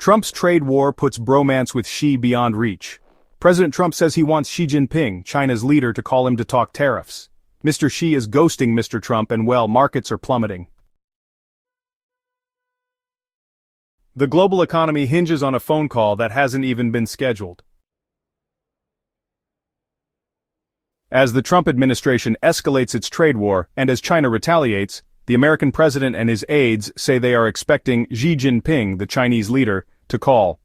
Trump's trade war puts bromance with Xi beyond reach. President Trump says he wants Xi Jinping, China's leader, to call him to talk tariffs. Mr. Xi is ghosting Mr. Trump and, well, markets are plummeting. The global economy hinges on a phone call that hasn't even been scheduled. As the Trump administration escalates its trade war, and as China retaliates, the American president and his aides say they are expecting Xi Jinping, the Chinese leader, to call.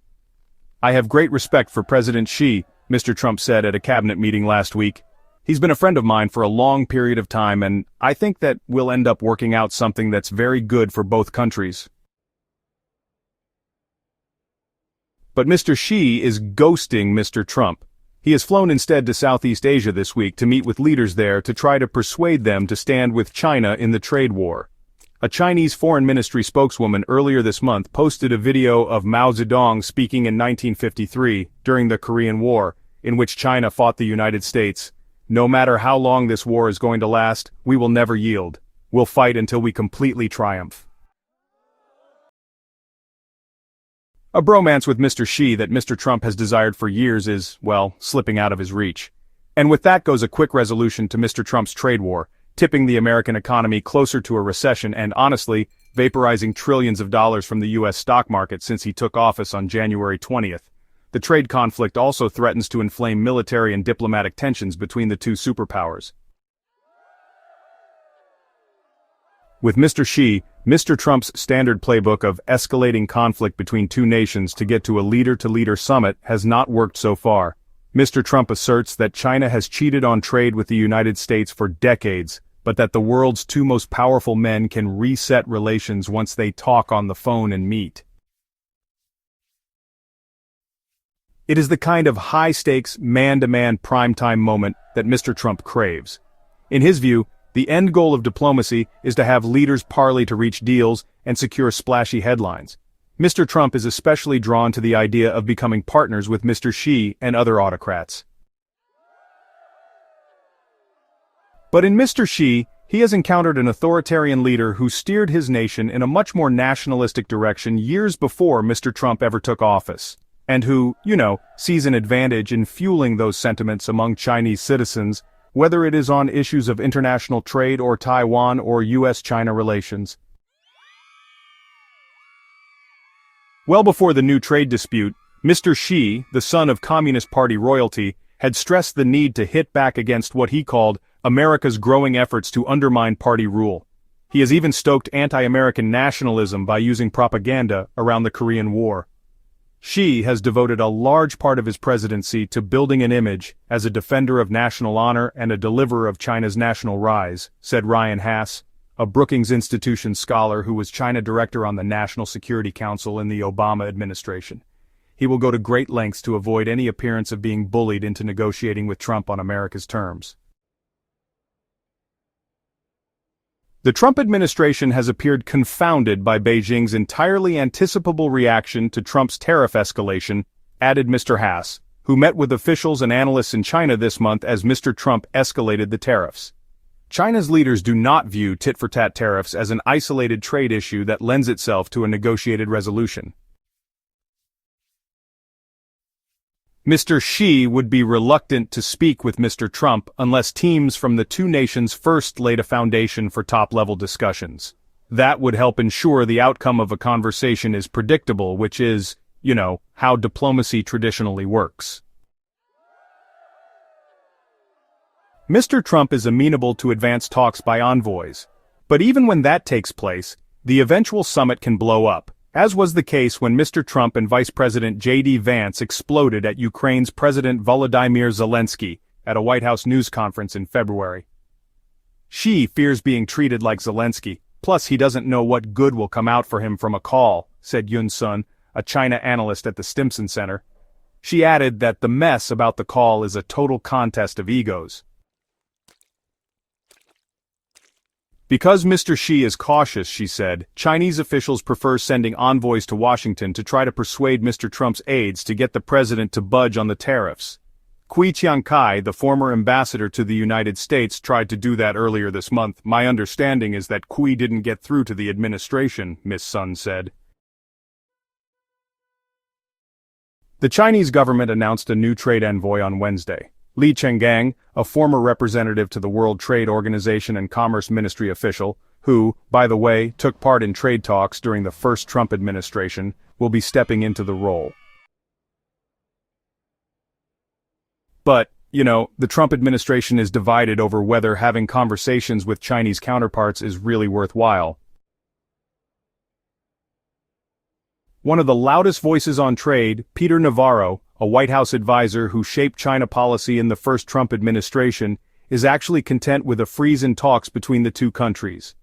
"I have great respect for President Xi," Mr. Trump said at a cabinet meeting last week. "He's been a friend of mine for a long period of time, and I think that we'll end up working out something that's very good for both countries." But Mr. Xi is ghosting Mr. Trump. He has flown instead to Southeast Asia this week to meet with leaders there to try to persuade them to stand with China in the trade war. A Chinese Foreign Ministry spokeswoman earlier this month posted a video of Mao Zedong speaking in 1953 during the Korean War, in which China fought the United States. "No matter how long this war is going to last, we will never yield. We'll fight until we completely triumph." A bromance with Mr. Xi that Mr. Trump has desired for years is, well, slipping out of his reach. And with that goes a quick resolution to Mr. Trump's trade war, tipping the American economy closer to a recession and, honestly, vaporizing trillions of dollars from the U.S. stock market since he took office on January 20th. The trade conflict also threatens to inflame military and diplomatic tensions between the two superpowers. With Mr. Xi, Mr. Trump's standard playbook of escalating conflict between two nations to get to a leader-to-leader summit has not worked so far. Mr. Trump asserts that China has cheated on trade with the United States for decades, but that the world's two most powerful men can reset relations once they talk on the phone and meet. It is the kind of high-stakes, man-to-man primetime moment that Mr. Trump craves. In his view, the end goal of diplomacy is to have leaders parley to reach deals and secure splashy headlines. Mr. Trump is especially drawn to the idea of becoming partners with Mr. Xi and other autocrats. But in Mr. Xi, he has encountered an authoritarian leader who steered his nation in a much more nationalistic direction years before Mr. Trump ever took office, and who, sees an advantage in fueling those sentiments among Chinese citizens, whether it is on issues of international trade or Taiwan or U.S.-China relations. Well before the new trade dispute, Mr. Xi, the son of Communist Party royalty, had stressed the need to hit back against what he called America's growing efforts to undermine party rule. He has even stoked anti-American nationalism by using propaganda around the Korean War. Xi has devoted a large part of his presidency to building an image as a defender of national honor and a deliverer of China's national rise, said Ryan Hass, a Brookings Institution scholar who was China director on the National Security Council in the Obama administration. He will go to great lengths to avoid any appearance of being bullied into negotiating with Trump on America's terms. The Trump administration has appeared confounded by Beijing's entirely anticipable reaction to Trump's tariff escalation, added Mr. Hass, who met with officials and analysts in China this month as Mr. Trump escalated the tariffs. China's leaders do not view tit-for-tat tariffs as an isolated trade issue that lends itself to a negotiated resolution. Mr. Xi would be reluctant to speak with Mr. Trump unless teams from the two nations first laid a foundation for top-level discussions. That would help ensure the outcome of a conversation is predictable, which is, how diplomacy traditionally works. Mr. Trump is amenable to advance talks by envoys. But even when that takes place, the eventual summit can blow up, as was the case when Mr. Trump and Vice President J.D. Vance exploded at Ukraine's President Volodymyr Zelensky at a White House news conference in February. Xi fears being treated like Zelensky, plus he doesn't know what good will come out for him from a call, said Yun Sun, a China analyst at the Stimson Center. She added that the mess about the call is a total contest of egos. Because Mr. Xi is cautious, she said, Chinese officials prefer sending envoys to Washington to try to persuade Mr. Trump's aides to get the president to budge on the tariffs. Kui Chiang-kai, the former ambassador to the United States, tried to do that earlier this month. My understanding is that Kui didn't get through to the administration, Miss Sun said. The Chinese government announced a new trade envoy on Wednesday. Li Chenggang, a former representative to the World Trade Organization and Commerce Ministry official, who, by the way, took part in trade talks during the first Trump administration, will be stepping into the role. But, the Trump administration is divided over whether having conversations with Chinese counterparts is really worthwhile. One of the loudest voices on trade, Peter Navarro, a White House advisor who shaped China policy in the first Trump administration, is actually content with a freeze in talks between the two countries.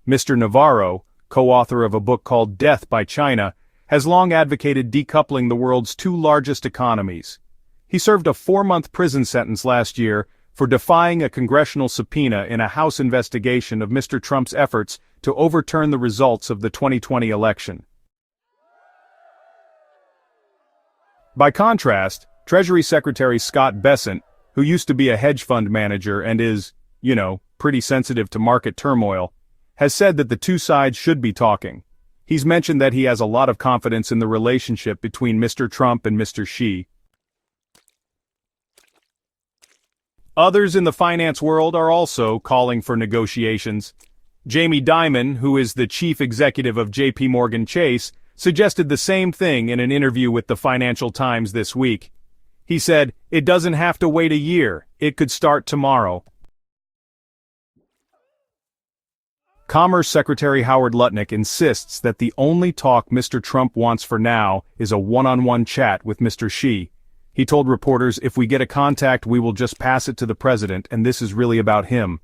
Mr. Navarro, co-author of a book called Death by China, has long advocated decoupling the world's two largest economies. He served a 4-month prison sentence last year for defying a congressional subpoena in a House investigation of Mr. Trump's efforts to overturn the results of the 2020 election. By contrast, Treasury Secretary Scott Bessent, who used to be a hedge fund manager and is, pretty sensitive to market turmoil, has said that the two sides should be talking. He's mentioned that he has a lot of confidence in the relationship between Mr. Trump and Mr. Xi. Others in the finance world are also calling for negotiations. Jamie Dimon, who is the chief executive of J.P. Morgan Chase, suggested the same thing in an interview with the Financial Times this week. He said, "It doesn't have to wait a year, it could start tomorrow." Commerce Secretary Howard Lutnick insists that the only talk Mr. Trump wants for now is a one-on-one chat with Mr. Xi. He told reporters, "If we get a contact, we will just pass it to the president, and this is really about him."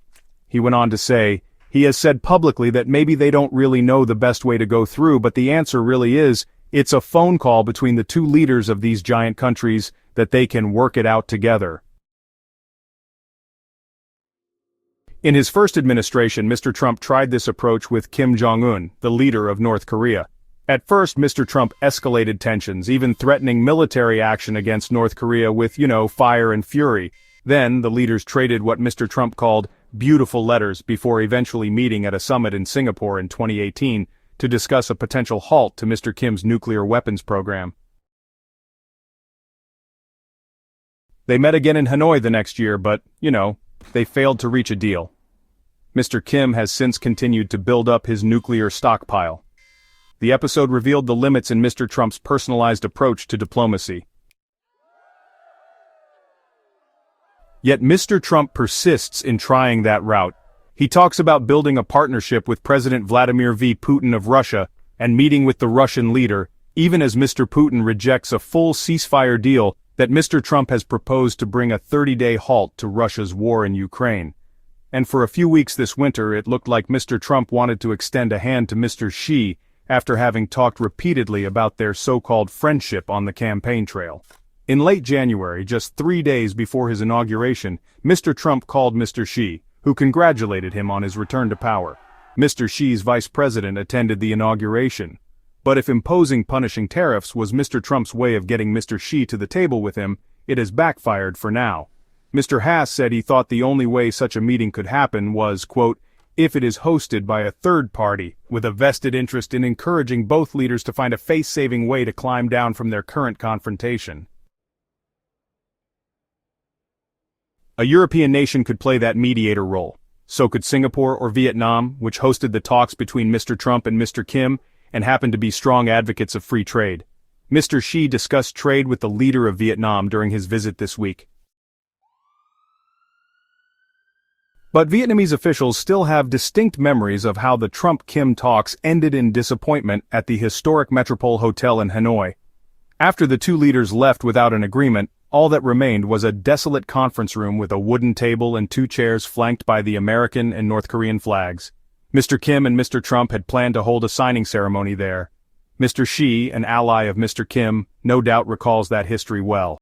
He went on to say, "He has said publicly that maybe they don't really know the best way to go through, but the answer really is, it's a phone call between the two leaders of these giant countries that they can work it out together." In his first administration, Mr. Trump tried this approach with Kim Jong-un, the leader of North Korea. At first, Mr. Trump escalated tensions, even threatening military action against North Korea with, fire and fury. Then, the leaders traded what Mr. Trump called beautiful letters before eventually meeting at a summit in Singapore in 2018 to discuss a potential halt to Mr. Kim's nuclear weapons program. They met again in Hanoi the next year, but, they failed to reach a deal. Mr. Kim has since continued to build up his nuclear stockpile. The episode revealed the limits in Mr. Trump's personalized approach to diplomacy. Yet Mr. Trump persists in trying that route. He talks about building a partnership with President Vladimir V. Putin of Russia and meeting with the Russian leader, even as Mr. Putin rejects a full ceasefire deal that Mr. Trump has proposed to bring a 30-day halt to Russia's war in Ukraine. And for a few weeks this winter, it looked like Mr. Trump wanted to extend a hand to Mr. Xi after having talked repeatedly about their so-called friendship on the campaign trail. In late January, just 3 days before his inauguration, Mr. Trump called Mr. Xi, who congratulated him on his return to power. Mr. Xi's vice president attended the inauguration. But if imposing punishing tariffs was Mr. Trump's way of getting Mr. Xi to the table with him, it has backfired for now. Mr. Haas said he thought the only way such a meeting could happen was, quote, if it is hosted by a third party, with a vested interest in encouraging both leaders to find a face-saving way to climb down from their current confrontation. A European nation could play that mediator role. So could Singapore or Vietnam, which hosted the talks between Mr. Trump and Mr. Kim, and happened to be strong advocates of free trade. Mr. Xi discussed trade with the leader of Vietnam during his visit this week. But Vietnamese officials still have distinct memories of how the Trump-Kim talks ended in disappointment at the historic Metropole Hotel in Hanoi. After the two leaders left without an agreement, all that remained was a desolate conference room with a wooden table and 2 chairs flanked by the American and North Korean flags. Mr. Kim and Mr. Trump had planned to hold a signing ceremony there. Mr. Xi, an ally of Mr. Kim, no doubt recalls that history well.